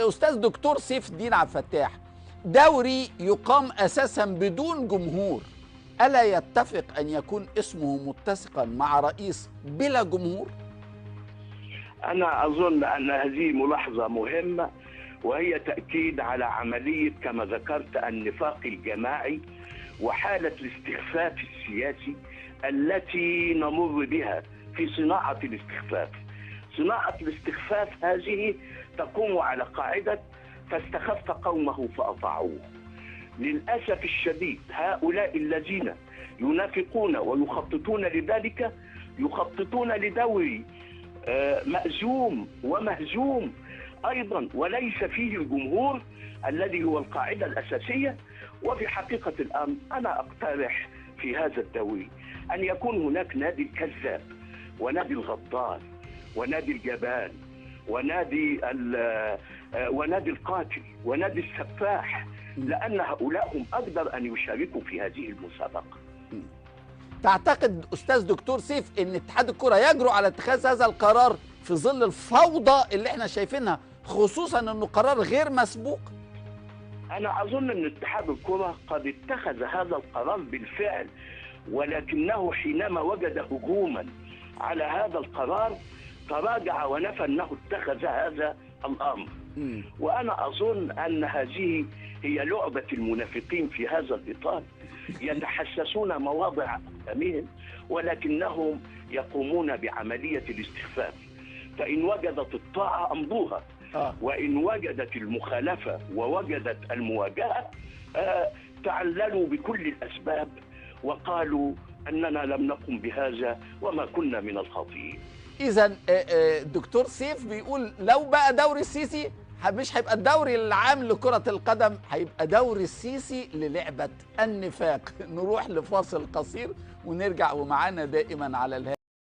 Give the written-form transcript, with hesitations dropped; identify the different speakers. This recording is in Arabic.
Speaker 1: أستاذ دكتور سيف الدين عبد الفتاح، دوري يقام أساسا بدون جمهور، ألا يتفق أن يكون اسمه متسقا مع رئيس بلا جمهور؟
Speaker 2: أنا أظن أن هذه ملاحظة مهمة، وهي تأكيد على عملية كما ذكرت النفاق الجماعي وحالة الاستخفاف السياسي التي نمر بها في صناعة الاستخفاف. صناعة الاستخفاف هذه تقوم على قاعدة فاستخف قومه فأطاعوه. للأسف الشديد هؤلاء الذين ينافقون ويخططون لذلك يخططون لدوري مأزوم ومهزوم أيضا، وليس فيه الجمهور الذي هو القاعدة الأساسية. وفي حقيقة الأمر أنا أقترح في هذا الدوري أن يكون هناك نادي الكذاب ونادي الغدار ونادي الجبان ونادي القاتل ونادي السفاح، لأن هؤلاء هم أقدر أن يشاركوا في هذه المسابقة.
Speaker 1: تعتقد أستاذ دكتور سيف أن اتحاد الكرة يجرؤ على اتخاذ هذا القرار في ظل الفوضى اللي احنا شايفينها، خصوصا أنه قرار غير مسبوق؟
Speaker 2: أنا أظن أن اتحاد الكرة قد اتخذ هذا القرار بالفعل، ولكنه حينما وجد هجوما على هذا القرار تراجع ونفى أنه اتخذ هذا الأمر. وأنا أظن أن هذه هي لعبة المنافقين في هذا الإطار، يتحسسون مواضع أقدامهم ولكنهم يقومون بعملية الاستخفاف. فإن وجدت الطاعة أمضوها، وإن وجدت المخالفة ووجدت المواجهة تعللوا بكل الأسباب وقالوا أننا لم نقم بهذا وما كنا من الخاطئين.
Speaker 1: إذا الدكتور سيف بيقول لو بقى دوري السيسي مش هيبقى الدوري العام لكرة القدم، هيبقى دوري السيسي للعبة النفاق. نروح لفاصل قصير ونرجع، ومعانا دائما على الهاتف